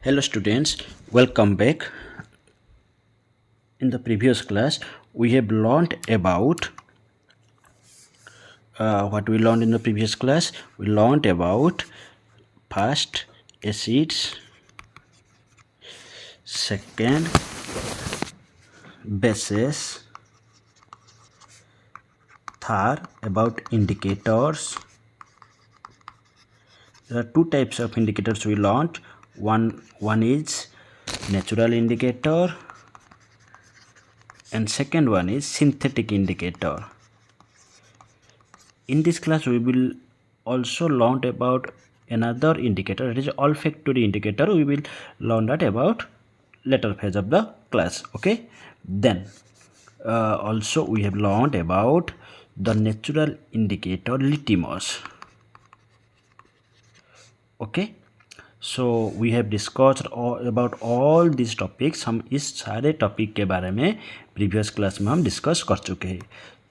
Hello students, welcome back. In the previous class, we have learned about what we learned in the previous class. We learned about first acids, second bases, third about indicators. There are two types of indicators we learned. One is natural indicator and second one is synthetic indicator. In this class we will also learn about another indicator, it is olfactory indicator. We will learn that about later phase of the class. Okay, then also we have learned about the natural indicator litmus. Okay, so we have discussed about all these topics. हम इस सारे topic के बारे में previous class में हम discuss कर चुके हैं.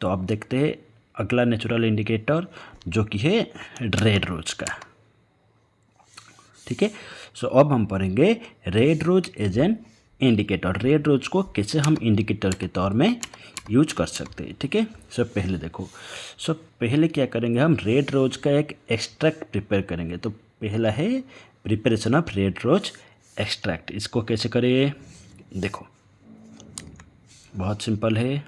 तो अब देखते हैं अगला नेचुरल इंडिकेटर जो कि है रेड रोज का. ठीक है, सो अब हम पढ़ेंगे red rose as an indicator. Red rose को कैसे हम इंडिकेटर के तौर में यूज कर सकते हैं. ठीक है, सो पहले देखो, सो पहले क्या करेंगे, हम रेड रोज का एक एक्सट्रैक्ट प्रिपेयर करेंगे. तो पहला है preparation of red rose extract. इसको कैसे करें, देखो बहुत सिंपल है.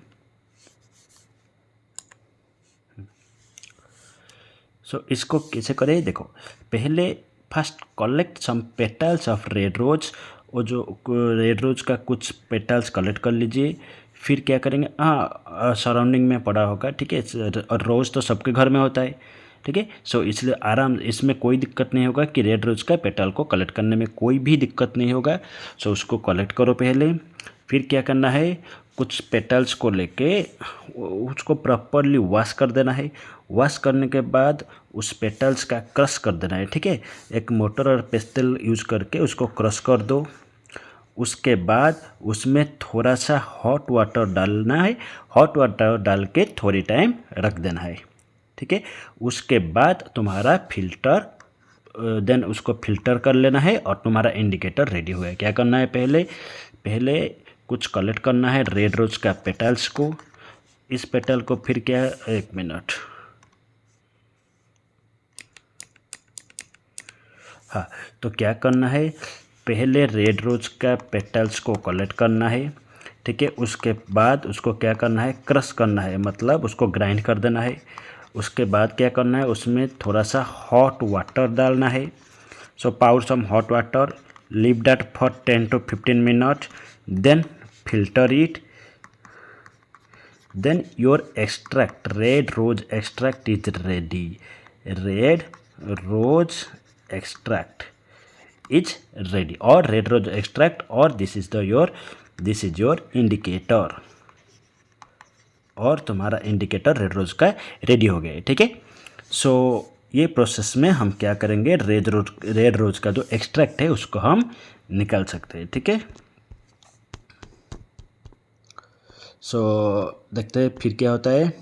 सो इसको कैसे करें, देखो पहले first collect some petals of red rose. वो जो रेड रोज का कुछ पेटल्स कलेक्ट कर लीजिए. फिर क्या करेंगे, सराउंडिंग में पड़ा होगा. ठीक है, और रोज़ तो सबके घर में होता है. ठीक है, सो इसलिए आराम, इसमें कोई दिक्कत नहीं होगा कि रेड रोज का पेटल को कलेक्ट करने में कोई भी दिक्कत नहीं होगा. सो उसको कलेक्ट करो पहले. फिर क्या करना है, कुछ पेटल्स को लेके उसको प्रॉपरली वॉश कर देना है. वॉश करने के बाद उस पेटल्स का क्रश कर देना है. ठीक है, एक मोटर और पेस्टल यूज करके उसको क्रश कर दो. उसके बाद उसमें थोड़ा सा हॉट वाटर डालना है. हॉट वाटर डाल के थोड़ी टाइम रख देना है. ठीक है, उसके बाद तुम्हारा फिल्टर, देन उसको फिल्टर कर लेना है और तुम्हारा इंडिकेटर रेडी हो गया. क्या करना है, पहले कुछ कलेक्ट करना है रेड रोज का पेटल्स को. इस पेटल को फिर क्या, एक मिनट, हाँ, तो क्या करना है, पहले रेड रोज का पेटल्स को कलेक्ट करना है. ठीक है, उसके बाद उसको क्या करना है, क्रश करना है, मतलब उसको ग्राइंड कर देना है. उसके बाद क्या करना है, उसमें थोड़ा सा हॉट वाटर डालना है. So pour some hot water, leave that for 10 to 15 minutes, then filter it. Then your extract, red rose extract is ready. Red rose extract is ready, or red rose extract, or this is your indicator, और तुम्हारा indicator red रोज का ready हो गया है. ठीक है, सो ये process में हम क्या करेंगे, रेड रोज का जो एक्सट्रैक्ट है उसको हम निकाल सकते हैं. ठीक है, सो देखते हैं फिर क्या होता है.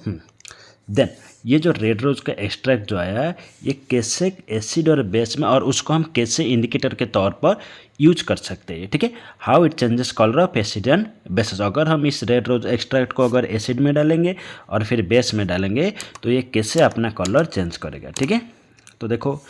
देन ये जो रेड रोज का एक्सट्रैक्ट जो आया है, ये कैसे एसिड और बेस में, और उसको हम कैसे इंडिकेटर के तौर पर यूज कर सकते हैं. ठीक है, how it changes colour of acid and bases. अगर हम इस रेड रोज एक्सट्रैक्ट को अगर एसिड में डालेंगे और फिर बेस में डालेंगे तो ये कैसे अपना कलर चेंज करेगा. ठीक है, तो देखो,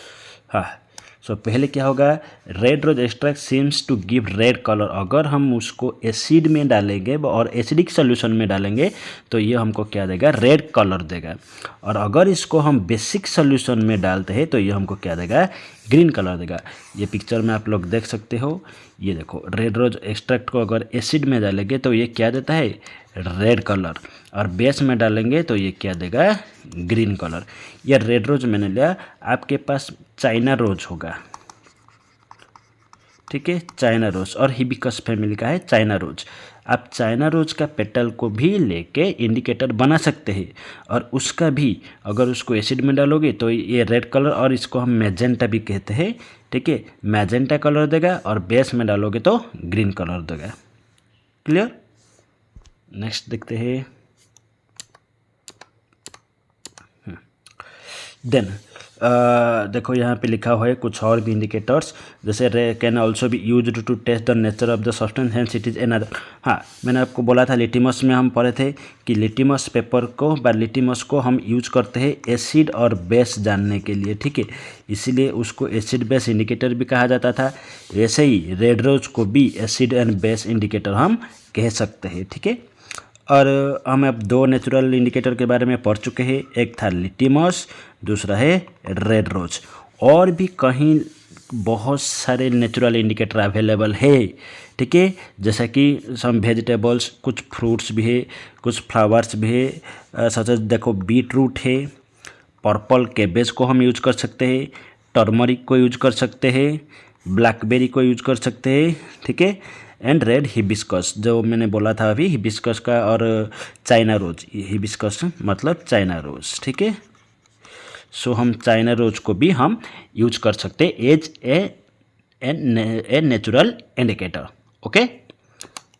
हाँ, सो पहले क्या होगा, red rose extract seems to give red colour. अगर हम उसको एसिड में डालेंगे और एसिडिक सोल्यूशन में डालेंगे तो ये हमको क्या देगा, रेड कलर देगा. और अगर इसको हम बेसिक सोल्यूशन में डालते हैं तो ये हमको क्या देगा, ग्रीन कलर देगा. ये पिक्चर में आप लोग देख सकते हो. ये देखो, रेड रोज एक्सट्रैक्ट को अगर एसिड में डालेंगे तो ये क्या देता है, रेड कलर, और बेस में डालेंगे तो ये क्या देगा, ग्रीन कलर. ये रेड रोज मैंने लिया. आपके पास चाइना रोज होगा. ठीक है, चाइना रोज, और हिबिस्कस फैमिली का है चाइना रोज. आप चाइना रोज का पेटल को भी लेके इंडिकेटर बना सकते हैं, और उसका भी अगर उसको एसिड में डालोगे तो ये रेड कलर, और इसको हम मैजेंटा भी कहते हैं. ठीक है, मैजेंटा कलर देगा, और बेस में डालोगे तो ग्रीन कलर देगा. क्लियर, नेक्स्ट देखते हैं. देन देखो यहाँ पे लिखा हुआ है कुछ और भी इंडिकेटर्स, जैसे ray can also be used to test the nature of the substance hence it is another. हाँ, मैंने आपको बोला था लिटिमस में हम पढ़े थे कि लिटिमस पेपर को व लिटिमस को हम यूज करते हैं एसिड और बेस जानने के लिए, ठीक है, इसीलिए उसको एसिड बेस इंडिकेटर भी कहा जाता था। ऐसे ही रेड रोज को भी एसिड एंड बेस इंडिकेटर हम कह सकते हैं, ठीक है। और हम अब दो नेचुरल इंडिकेटर के बारे में पढ़ चुके हैं, एक था लिटिमस, दूसरा है रेड रोज। और भी कहीं बहुत सारे नेचुरल इंडिकेटर अवेलेबल है, ठीक है, जैसा कि सम वेजिटेबल्स, कुछ फ्रूट्स भी है, कुछ फ्लावर्स भी है, सच देखो बीट रूट है, पर्पल कैबेज को हम यूज कर सकते हैं, टर्मरिक को यूज कर सकते हैं, ब्लैकबेरी को यूज कर सकते हैं, ठीक है, एंड रेड हिबिस्कस जो मैंने बोला था अभी हिबिस्कस का, और चाइना रोज, हिबिस्कस मतलब चाइना रोज, ठीक है। सो हम चाइना रोज को भी हम यूज कर सकते हैं as a natural indicator. Okay,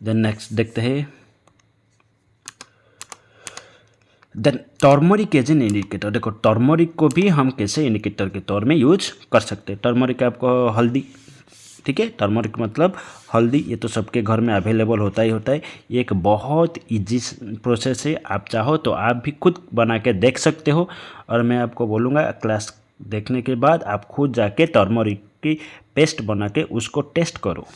then next देखते हैं, then turmeric as an indicator. देखो टर्मरिक को भी हम कैसे इंडिकेटर के तौर में यूज कर सकते हैं। टर्मरिक आपको हल्दी, ठीक है, टर्मरिक मतलब हल्दी, ये तो सबके घर में अवेलेबल होता ही होता है। ये एक बहुत इजी प्रोसेस है, आप चाहो तो आप भी खुद बना के देख सकते हो, और मैं आपको बोलूँगा क्लास देखने के बाद आप खुद जाके टर्मरिक की पेस्ट बना के उसको टेस्ट करो,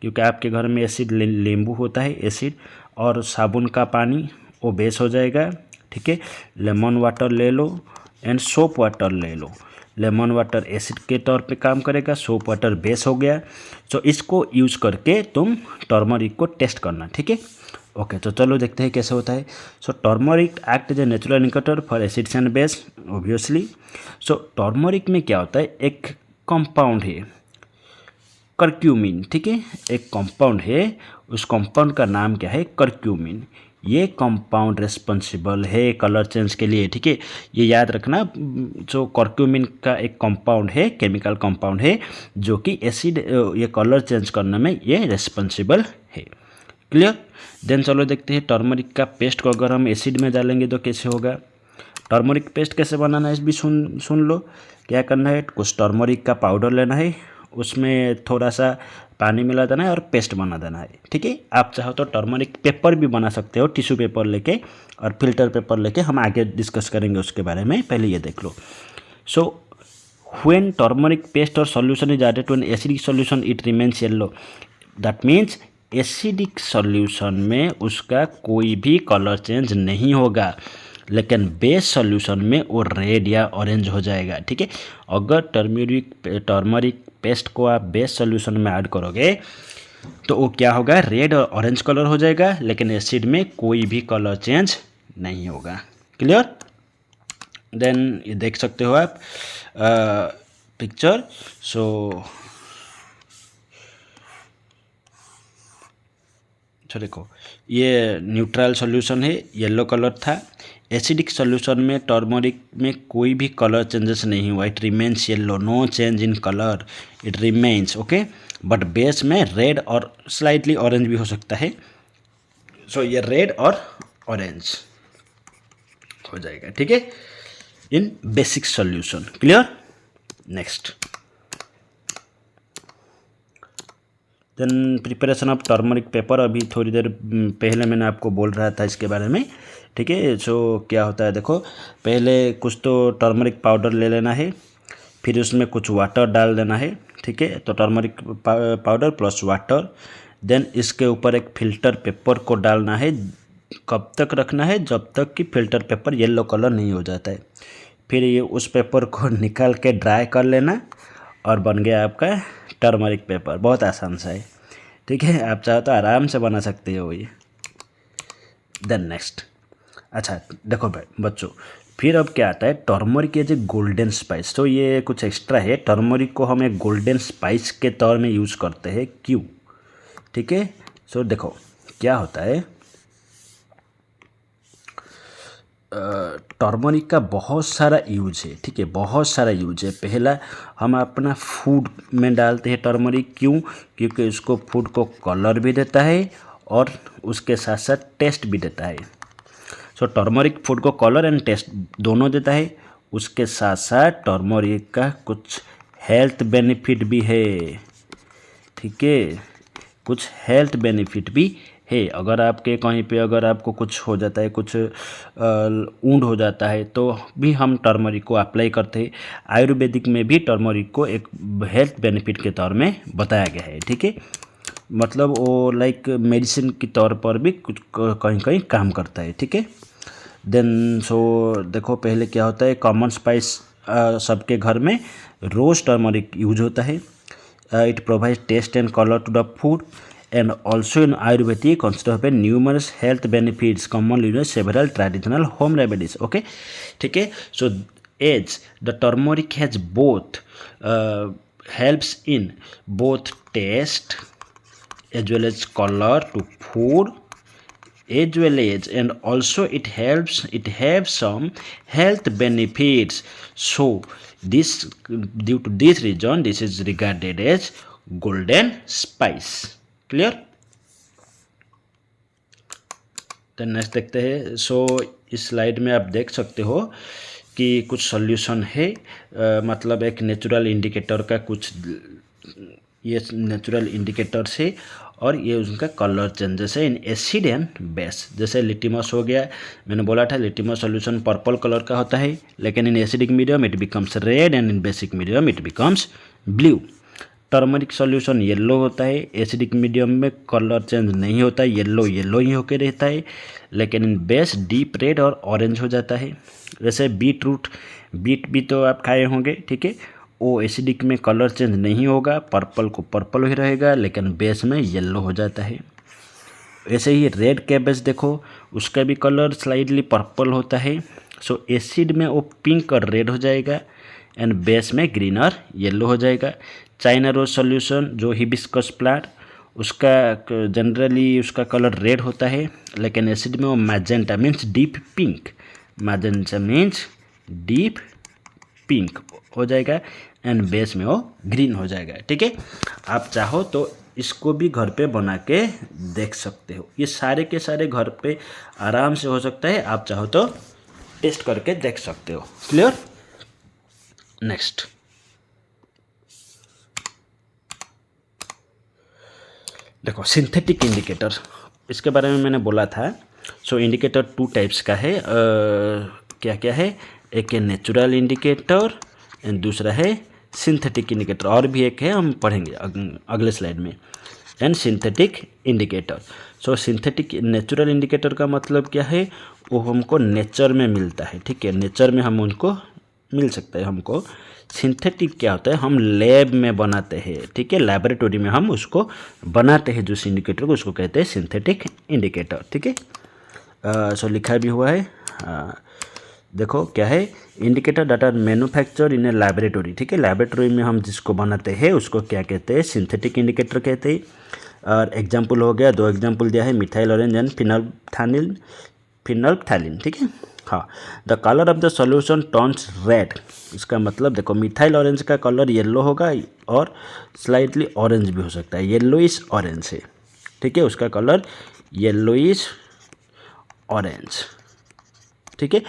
क्योंकि आपके घर में एसिड नींबू होता है, एसिड और साबुन का पानी वो बेस हो जाएगा, ठीक है। लेमन वाटर ले लो एंड सोप वाटर ले लो। लेमन वाटर एसिड के तौर पे काम करेगा, सोप वाटर बेस हो गया। तो इसको यूज करके तुम टर्मरिक को टेस्ट करना, ठीक है। ओके, तो चलो देखते हैं कैसे होता है। So turmeric act as a natural indicator for acids and base obviously. So turmeric में क्या होता है, एक कंपाउंड है करक्यूमिन, ठीक है, एक कंपाउंड है, उस कंपाउंड का नाम क्या है, करक्यूमिन। ये कंपाउंड रिस्पॉन्सिबल है कलर चेंज के लिए, ठीक है, ये याद रखना। जो करक्यूमिन का एक कंपाउंड है, केमिकल कंपाउंड है, जो कि एसिड ये कलर चेंज करने में ये रिस्पॉन्सिबल है। क्लियर। देन चलो देखते हैं टर्मरिक का पेस्ट को अगर हम एसिड में डालेंगे तो कैसे होगा। टर्मरिक पेस्ट कैसे बनाना है इस भी सुन लो। क्या करना है, कुछ टर्मरिक का पाउडर लेना है, उसमें थोड़ा सा पानी मिला देना है और पेस्ट बना देना है, ठीक है। आप चाहो तो टर्मरिक पेपर भी बना सकते हो, टिश्यू पेपर लेके और फिल्टर पेपर लेके, हम आगे डिस्कस करेंगे उसके बारे में, पहले ये देख लो। सो व्हेन टर्मरिक पेस्ट और solution is added to an acidic solution it remains yellow. That means acidic solution में उसका कोई भी कलर चेंज नहीं होगा, लेकिन बेस सॉल्यूशन में वो रेड या ऑरेंज हो जाएगा, ठीक है। अगर टर्मरिक पेस्ट को आप बेस सॉल्यूशन में ऐड करोगे तो वो क्या होगा, रेड और ऑरेंज कलर हो जाएगा, लेकिन एसिड में कोई भी कलर चेंज नहीं होगा। क्लियर। देन ये देख सकते हो आप पिक्चर। सो देखो ये न्यूट्रल सॉल्यूशन है, येलो कलर था। एसिडिक सॉल्यूशन में टर्मरिक में कोई भी कलर चेंजेस नहीं हुआ, it remains yellow, no change in colour, it remains okay. But base में रेड और स्लाइटली ऑरेंज भी हो सकता है। सो ये रेड और ऑरेंज हो जाएगा, ठीक है, in basic solution. Clear. Next, then preparation of turmeric paper. अभी थोड़ी देर पहले मैंने आपको बोल रहा था इसके बारे में, ठीक है। सो क्या होता है देखो, पहले कुछ तो टर्मरिक पाउडर ले लेना है, फिर उसमें कुछ वाटर डाल देना है, ठीक है। तो turmeric powder plus water, then इसके ऊपर एक फ़िल्टर पेपर को डालना है। कब तक रखना है, जब तक कि फ़िल्टर पेपर येलो कलर नहीं हो जाता है। फिर ये उस पेपर को निकाल के ड्राई कर लेना और बन गया आपका टर्मरिक पेपर। बहुत आसान सा है, ठीक है, आप चाहो तो आराम से बना सकते हो ये। देन नेक्स्ट, अच्छा देखो भाई बच्चों, फिर अब क्या आता है, turmeric as a golden spice. तो ये कुछ एक्स्ट्रा है, टर्मरिक को हम एक गोल्डन स्पाइस के तौर में यूज़ करते हैं, क्यों, ठीक है। सो देखो क्या होता है, टर्मरिक का बहुत सारा यूज है, ठीक है, बहुत सारा यूज है। पहला, हम अपना फूड में डालते हैं टर्मरिक, क्यों, क्योंकि उसको फूड को कलर भी देता है और उसके साथ साथ टेस्ट भी देता है। सो टर्मरिक फूड को कलर एंड टेस्ट दोनों देता है। उसके साथ साथ टर्मरिक का कुछ हेल्थ बेनिफिट भी है, ठीक है, कुछ हेल्थ बेनिफिट भी है। अगर आपके कहीं पे अगर आपको कुछ हो जाता है, कुछ वुंड हो जाता है, तो भी हम टर्मरिक को अप्लाई करते हैं। आयुर्वेदिक में भी टर्मरिक को एक हेल्थ बेनिफिट के तौर में बताया गया है, ठीक है। मतलब वो लाइक मेडिसिन के तौर पर भी कुछ कहीं कहीं काम करता है, ठीक है। देन सो देखो पहले क्या होता है, कॉमन स्पाइस सबके घर में रोज टर्मरिक यूज होता है। It provide taste and colour to the food and also in Ayurvedic consider of numerous health benefits commonly used several traditional home remedies, okay, ठीक है। So as the turmeric has both helps in both taste as well as color to food as well as and also it have some health benefits, so this due to this reason this is regarded as golden spice, clear. तो next देखते हैं। सो इस slide में आप देख सकते हो कि कुछ सॉल्यूशन है, मतलब एक नेचुरल इंडिकेटर का कुछ ये नेचुरल इंडिकेटर्स है और ये उनका कलर चेंजेस है इन एसिड एंड बेस। जैसे लिटिमस हो गया, मैंने बोला था लिटिमस सॉल्यूशन पर्पल कलर का होता है, लेकिन in acidic medium it becomes red and in basic medium it becomes blue. Turmeric solution yellow होता है, एसिडिक मीडियम में कलर चेंज नहीं होता है, येलो येलो ही होकर रहता है, लेकिन इन बेस डीप रेड और ऑरेंज हो जाता है। जैसे बीट रूट, बीट भी तो आप खाए होंगे, ठीक है, वो एसिडिक में कलर चेंज नहीं होगा, पर्पल को पर्पल ही रहेगा, लेकिन बेस में येलो हो जाता है। ऐसे ही रेड कैबेज देखो, उसका भी कलर स्लाइडली पर्पल होता है। सो एसिड में वो पिंक और रेड हो जाएगा एंड बेस में ग्रीन और येलो हो जाएगा। चाइना रोज सॉल्यूशन जो हिबिस्कस प्लांट, उसका जनरली उसका कलर रेड होता है, लेकिन एसिड में वो magenta means deep pink, magenta means deep pink हो जाएगा एंड बेस में वो ग्रीन हो जाएगा, ठीक है। आप चाहो तो इसको भी घर पे बना के देख सकते हो, ये सारे के सारे घर पे आराम से हो सकता है, आप चाहो तो टेस्ट करके देख सकते हो, क्लियर। नेक्स्ट देखो सिंथेटिक इंडिकेटर, इसके बारे में मैंने बोला था। सो इंडिकेटर टू टाइप्स का है, क्या क्या है, एक है नेचुरल इंडिकेटर एंड दूसरा है सिंथेटिक इंडिकेटर, और भी एक है हम पढ़ेंगे अगले स्लाइड में। And synthetic indicator, so synthetic natural indicator का मतलब क्या है, वो हमको नेचर में मिलता है, ठीक है, नेचर में हम उनको मिल सकता है हमको। सिंथेटिक क्या होता है, हम लैब में बनाते हैं, ठीक है, लैबोरेटरी में हम उसको बनाते हैं जिस इंडिकेटर को, उसको कहते हैं सिंथेटिक इंडिकेटर, ठीक है। सो लिखा भी हुआ है, देखो क्या है, इंडिकेटर डाटा मैन्युफैक्चर इन ए लैबोरेटरी, ठीक है, लैबोरेटरी में हम जिसको बनाते हैं उसको क्या कहते हैं, सिंथेटिक इंडिकेटर कहते हैं। और एग्जाम्पल हो गया, दो एग्जाम्पल दिया है, मिथाइल ऑरेंज एंड फिनोल्फथैलीन, ठीक है। हाँ, the colour of the solution turns red, इसका मतलब देखो मिथाइल ऑरेंज का कलर येलो होगा और स्लाइटली ऑरेंज भी हो सकता है, येलोइश ऑरेंज है, ठीक है, उसका कलर येलोइश ऑरेंज, ठीक है।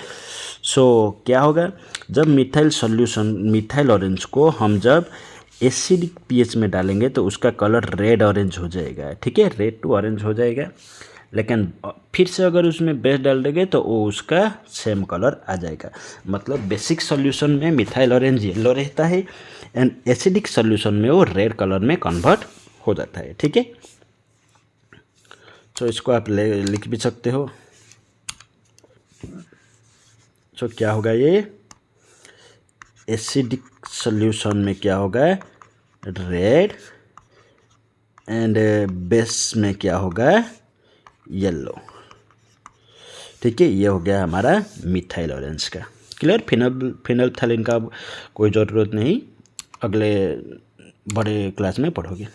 सो क्या होगा, जब मिथाइल ऑरेंज को हम जब एसिडिक पीएच में डालेंगे तो उसका कलर रेड ऑरेंज हो जाएगा, ठीक है, रेड टू ऑरेंज हो जाएगा। लेकिन फिर से अगर उसमें बेस डाल देंगे तो वो उसका सेम कलर आ जाएगा। मतलब बेसिक सॉल्यूशन में मिथाइल ऑरेंज येलो रहता है एंड एसिडिक सॉल्यूशन में वो रेड कलर में कन्वर्ट हो जाता है, ठीक है। तो इसको आप लिख भी सकते हो। तो क्या होगा, ये एसिडिक सॉल्यूशन में क्या होगा, रेड एंड बेस में क्या होगा, येलो, ठीक है। ये हो गया हमारा मिथाइल ऑरेंज का, क्लियर। फिनोल्फथैलीन का कोई ज़रूरत नहीं, अगले बड़े क्लास में पढ़ोगे।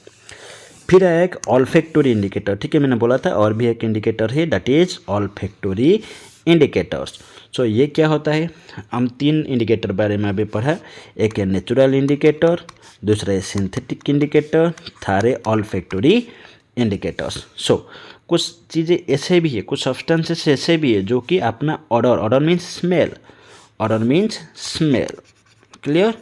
फिर है एक ऑल्फैक्टरी इंडिकेटर, ठीक है, मैंने बोला था और भी एक इंडिकेटर है, दैट इज ऑल्फैक्टरी इंडिकेटर्स। सो ये क्या होता है, हम तीन इंडिकेटर बारे में अभी पढ़ा, एक है नेचुरल इंडिकेटर, दूसरा है सिंथेटिक इंडिकेटर, थर्ड है ऑल्फैक्टरी इंडिकेटर्स। सो कुछ चीज़ें ऐसे भी है, कुछ सब्सटेंसेस ऐसे भी है जो कि अपना odour means smell, odour means smell. Clear.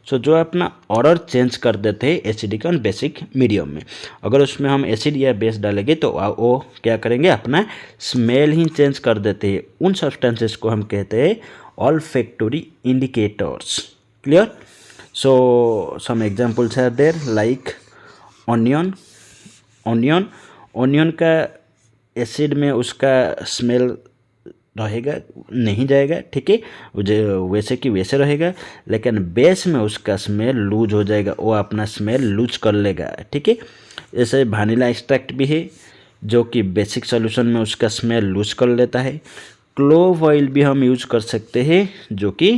So जो अपना ऑर्डर चेंज कर देते हैं एसिडिक और बेसिक मीडियम में, अगर उसमें हम एसिड या बेस डालेंगे तो वो क्या करेंगे, अपना स्मेल ही चेंज कर देते हैं। उन सब्सटेंसेस को हम कहते हैं olfactory indicators. Clear. So some examples are there like onion. Onion का एसिड में उसका स्मेल रहेगा नहीं जाएगा, ठीक है, वैसे कि वैसे रहेगा, लेकिन बेस में उसका स्मेल लूज हो जाएगा, वो अपना स्मेल लूज कर लेगा, ठीक है। जैसे वनीला एक्सट्रैक्ट भी है जो कि बेसिक सॉल्यूशन में उसका स्मेल लूज कर लेता है। क्लोव ऑयल भी हम यूज कर सकते हैं जो कि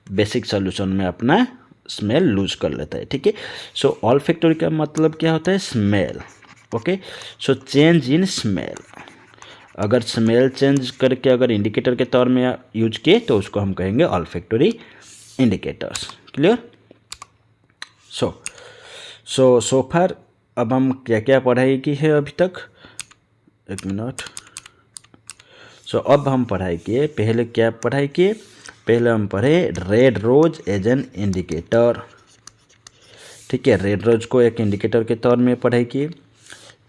बेसिक सॉल्यूशन में अपना स्मेल लूज कर लेता है, ठीक है। सो ऑल्फैक्टरी का मतलब क्या होता है, smell. Okay. So change in smell, अगर स्मेल चेंज करके अगर इंडिकेटर के तौर में यूज किए तो उसको हम कहेंगे ऑल्फैक्टरी इंडिकेटर्स। क्लियर। सो फार अब हम क्या क्या पढ़ाई की है अभी तक, एक मिनट। सो अब हम पढ़ाई किए, पहले क्या पढ़ाई किए, पहले हम पढ़े red rose as an indicator, ठीक है। रेड रोज को एक इंडिकेटर के तौर में पढ़ाई किए।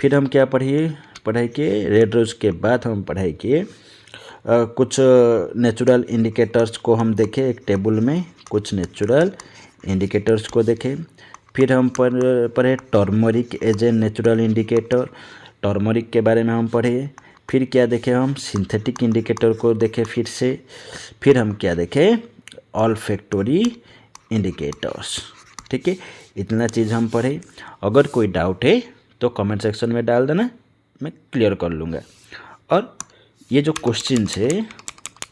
फिर हम क्या पढ़ाई किए, रेड रोज के बाद हम पढ़ाई किए कुछ नेचुरल इंडिकेटर्स को हम देखे, एक टेबल में कुछ नेचुरल इंडिकेटर्स को देखे। फिर हम पढ़े turmeric as a natural indicator, turmeric के बारे में हम पढ़े। फिर क्या देखे, हम सिंथेटिक इंडिकेटर को देखे फिर से। फिर हम क्या देखे, ऑल्फैक्टरी इंडिकेटर्स, ठीक है। इतना चीज़ हम पढ़े। अगर कोई डाउट है तो कमेंट सेक्शन में डाल देना, मैं क्लियर कर लूँगा। और ये जो क्वेश्चंस है,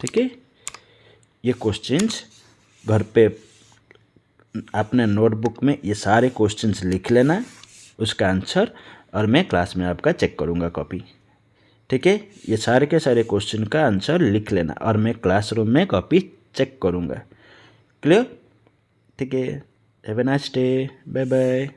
ठीक है, ये क्वेश्चंस घर पे अपने नोटबुक में ये सारे क्वेश्चंस लिख लेना, उसका आंसर, और मैं क्लास में आपका चेक करूँगा कॉपी, ठीक है। ये सारे के सारे क्वेश्चन का आंसर लिख लेना और मैं क्लासरूम में कॉपी चेक करूँगा। क्लियर, ठीक है। Have a nice day, bye bye.